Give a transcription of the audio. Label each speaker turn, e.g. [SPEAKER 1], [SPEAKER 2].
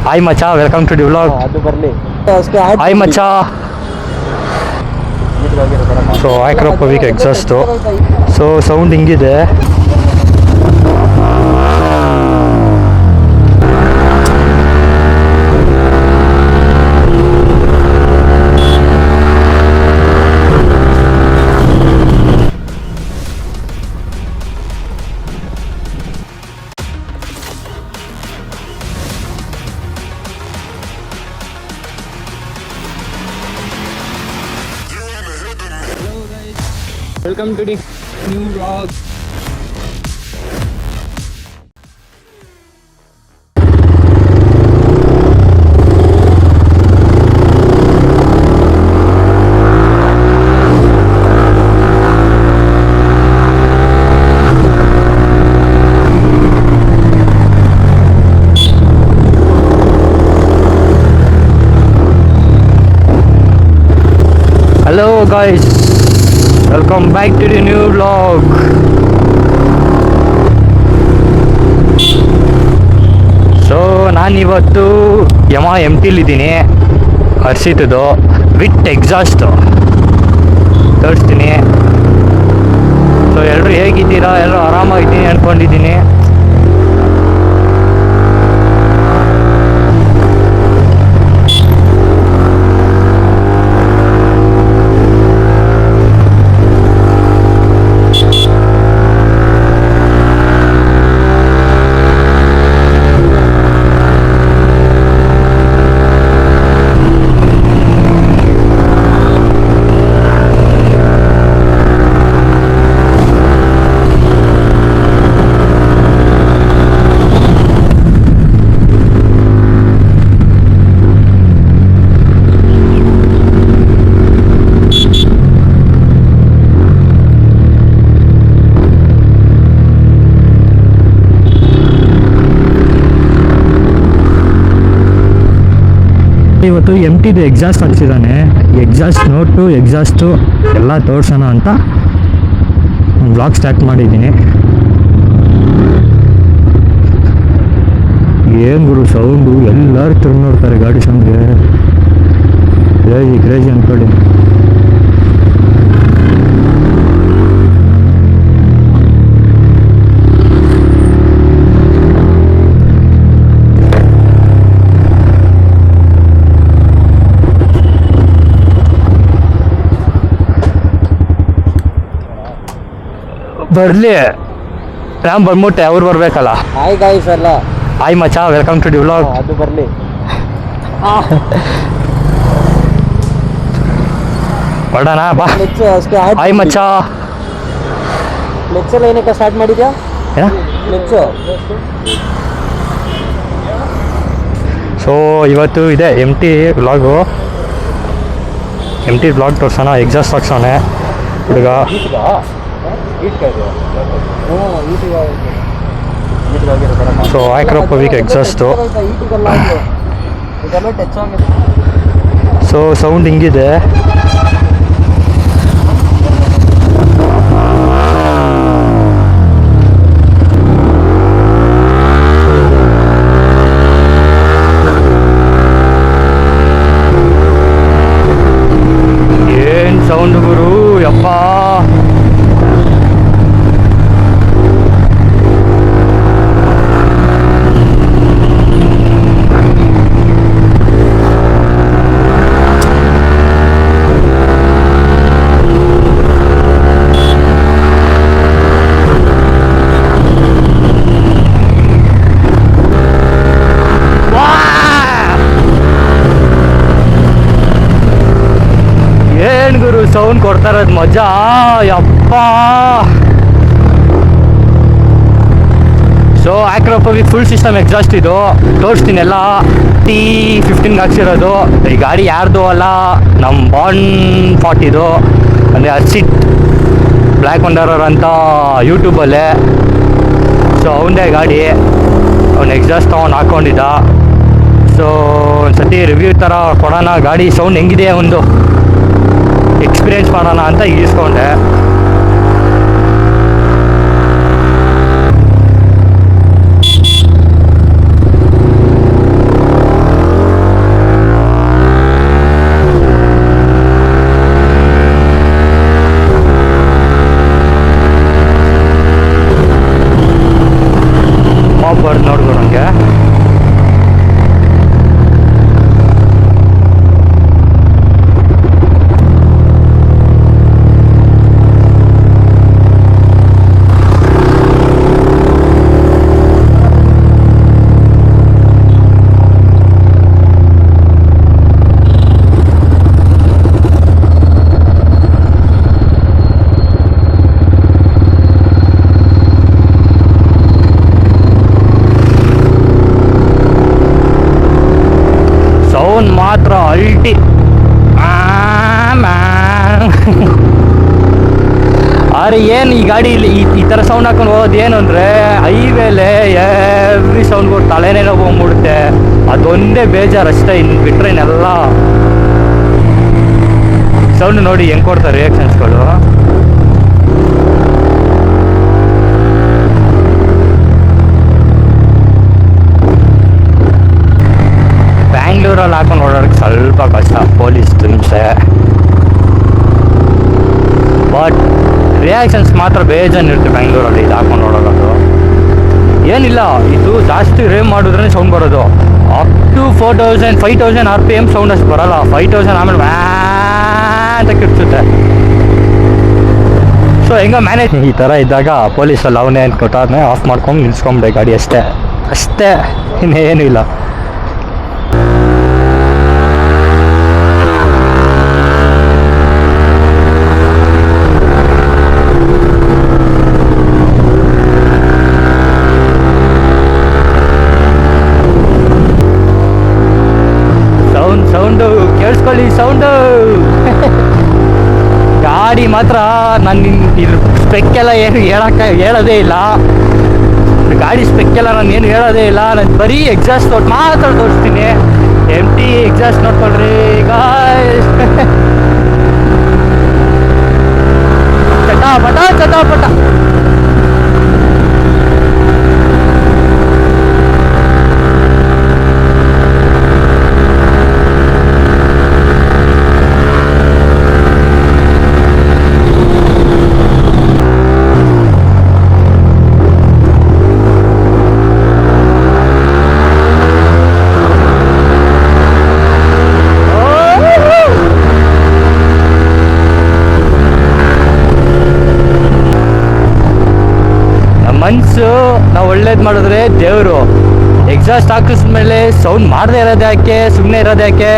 [SPEAKER 1] Hi ಮಚ್ಚಾ, welcome to the vlog.
[SPEAKER 2] ಅದು ಬರಲಿ.
[SPEAKER 1] ಹಾಯ್ ಮಚ್ಚಾ. So Akrapovic exhaust. So sound ಹಿಂಗಿದೆ.
[SPEAKER 2] Welcome to the new vlog.
[SPEAKER 1] Hello guys, welcome back to the new vlog. So ನಾನಿವತ್ತು Yamaha MTಲಿದ್ದೀನಿ, ಹರ್ಷಿತದು with exhaust ತೋರಿಸ್ತೀನಿ. So ಎಲ್ಲರೂ ಹೇಗಿದ್ದೀರಾ? ಎಲ್ಲರೂ ಆರಾಮಾಗಿದ್ದೀನಿ ಅಂದ್ಕೊಂಡಿದ್ದೀನಿ. ಇವತ್ತು MTದು ಎಕ್ಸಾಸ್ಟ್ ಹಾಕ್ಸಿದ್ದಾನೆ. ಎಕ್ಸಾಸ್ಟ್ ನೋಟು, ಎಕ್ಸಾಸ್ಟು ಎಲ್ಲ ತೋರ್ಸೋಣ ಅಂತ ಬ್ಲಾಗ್ ಸ್ಟಾರ್ಟ್ ಮಾಡಿದ್ದೀನಿ. ಏನು ಗುರು ಸೌಂಡು, ಎಲ್ಲರೂ ತಿರುಗಿ ನೋಡ್ತಾರೆ ಗಾಡಿ ಸೌಂಡ್ಗೆ. ಕ್ರೇಜಿ ಅಂದ್ಕೊಳ್ಳಿ. ಬರಲಿ, ರಾಮ್ ಬಂದ್ಬಿಟ್ಟೆ, ಅವ್ರು ಬರಬೇಕಲ್ಲ.
[SPEAKER 2] ಹಾಯ್ ಗಾಯ್ಸ್ ಎಲ್ಲ.
[SPEAKER 1] ಹಾಯ್ ಮಚ್ಚಾ, ವೆಲ್ಕಮ್ ಟು ದಿ ವ್ಲಾಗ್.
[SPEAKER 2] ಅದು ಬರಲಿ.
[SPEAKER 1] ಹೊರಡೋಣ ಬಾ.
[SPEAKER 2] ಅಷ್ಟೇ.
[SPEAKER 1] ಹಾಯ್ ಮಚ್ಚಾ.
[SPEAKER 2] ಫ್ಲೆಕ್ಸ್ ಎಲ್ಲ ಏನಕ್ಕೆ ಸ್ಟಾರ್ಟ್ ಮಾಡಿದ್ಯಾ? ಫ್ಲೆಕ್ಸು.
[SPEAKER 1] ಸೊ ಇವತ್ತು ಇದೆ MT ವ್ಲಾಗು. MT ವ್ಲಾಗ್ ತೋರ್ಸೋಣ, ಎಕ್ಸಾಸ್ಟ್ ಹಾಕ್ಸೋಣ ಹುಡುಗ. So Akrapovic exhaust. So sound ಹಿಂಗಿದೆ. ಏನು ಸೌಂಡ್ ಗುರು, ಯಪ್ಪ. ಏನು ಗುರು ಸೌಂಡ್ ಕೊಡ್ತಾ ಇರೋದು, ಮಜಾ ಯಪ್ಪ. So Akrapovic with full system exhaust ಇದು ತೋರಿಸ್ತೀನಿ. ಎಲ್ಲ T15 ಹಾಕ್ಸಿರೋದು. ಈ ಗಾಡಿ ಯಾರ್ದು ಅಲ್ಲ, ನಮ್ಮ ಬಾನ್ 40 ಅಂದರೆ ಹರ್ಷಿತ್ ಬ್ಲ್ಯಾಕ್ ವಂಡರರ್ ಅಂತ ಯೂಟ್ಯೂಬಲ್ಲೇ. ಸೊ ಅವನದೇ ಗಾಡಿ, ಅವ್ನು ಎಕ್ಸಾಸ್ಟ್ ತೊಗೊಂಡು ಹಾಕ್ಕೊಂಡಿದ್ದ. ಸೊ ಒಂದು ಸತಿ ರಿವ್ಯೂ ಥರ ಕೊಡೋಣ, ಗಾಡಿ ಸೌಂಡ್ ಹೆಂಗಿದೆ ಒಂದು ಎಕ್ಸ್ಪೀರಿಯೆನ್ಸ್ ಮಾಡೋಣ ಅಂತ ಇಸ್ಕೊಂಡೆ. ಸೌಂಡ್ ಮಾತ್ರ ಅಲ್ಟಿ. ಆದರೆ ಏನು ಈ ಗಾಡಿಲಿ ಈ ಥರ ಸೌಂಡ್ ಹಾಕೊಂಡು ಹೋಗೋದು ಏನು ಅಂದರೆ ಹೈವೇಲೆ ಎವ್ರಿ ಸೌಂಡ್ಗೂ ತಲೆನೇ ನೋವು ಹೋಗ್ಬಿಡುತ್ತೆ. ಅದೊಂದೇ ಬೇಜಾರು ಅಷ್ಟೇ. ಇನ್ನು ಬಿಟ್ಟರೆ ಇನ್ನೆಲ್ಲ ಸೌಂಡ್ ನೋಡಿ ಹೆಂಗೆ ಕೊಡ್ತಾರೆ ರಿಯಾಕ್ಷನ್ಸ್ಗಳು. ಬ್ಯಾಂಗ್ಳೂರಲ್ಲಿ ಹಾಕೊಂಡು ಓಡಾಡೋಕ್ಕೆ ಸ್ವಲ್ಪ ಕಷ್ಟ, ಪೊಲೀಸ್ ಹಿಂಸೆ. ಬಟ್ ರಿಯಾಕ್ಷನ್ಸ್ ಮಾತ್ರ ಬೇಜಾನ್ ಇರುತ್ತೆ ಬ್ಯಾಂಗ್ಳೂರಲ್ಲಿ ಇದು ಹಾಕೊಂಡು ಓಡಾಡೋದು. ಏನಿಲ್ಲ, ಇದು ಜಾಸ್ತಿ ರೇವ್ ಮಾಡಿದ್ರೆ ಸೌಂಡ್ ಬರೋದು. ಅಪ್ ಟು 4000 5000 RPM ಸೌಂಡ್ ಅಷ್ಟು ಬರೋಲ್ಲ. 5000 ಆಮೇಲೆ ವ್ಯಾ ಅಂತ ಕಿರ್ಚುತ್ತೆ. ಸೊ ಹೆಂಗ ಮ್ಯಾನೇಜ್. ಈ ಥರ ಇದ್ದಾಗ ಪೊಲೀಸಲ್ಲಿ ಅವನೇ ಕೊಟ್ಟಾನೆ ಆಫ್ ಮಾಡ್ಕೊಂಡು ನಿಲ್ಸ್ಕೊಂಬಿಡೆ ಗಾಡಿ ಅಷ್ಟೇ ಅಷ್ಟೇ, ಇನ್ನೇನು ಇಲ್ಲ. ಸೌಂಡು ಕೇಳಿಸ್ಕೊಳ್ಳಿ, ಸೌಂಡು. ಗಾಡಿ ಮಾತ್ರ ನಾನು ಇದ್ರ ಸ್ಪೆಕ್ಕೆಲ್ಲ ಏನು ಹೇಳೋದೇ ಇಲ್ಲ. ಗಾಡಿ ಸ್ಪೆಕ್ಕೆಲ್ಲ ನಾನು ಏನು ಹೇಳೋದೇ ಇಲ್ಲ. ನಾನು ಬರೀ ಎಕ್ಸಾಸ್ಟ್ ನೋಟ್ ಮಾತ್ರ ತೋರಿಸ್ತೀನಿ. ಎಂಟಿ ಎಕ್ಸಾಸ್ಟ್ ನೋಡ್ಕೊಳ್ರಿ ಗಾಯ್ಸ್. ಚಟಾಪಟ ಚಟಾಪಟ. ಮನ್ಸು ನಾವು ಒಳ್ಳೇದು ಮಾಡಿದ್ರೆ ದೇವರು. ಎಕ್ಸಾಸ್ಟ್ ಹಾಕಿಸ್ಮೇಲೆ ಸೌಂಡ್ ಮಾಡದೇ ಇರೋದು ಯಾಕೆ, ಸುಮ್ಮನೆ ಇರೋದು ಯಾಕೆ?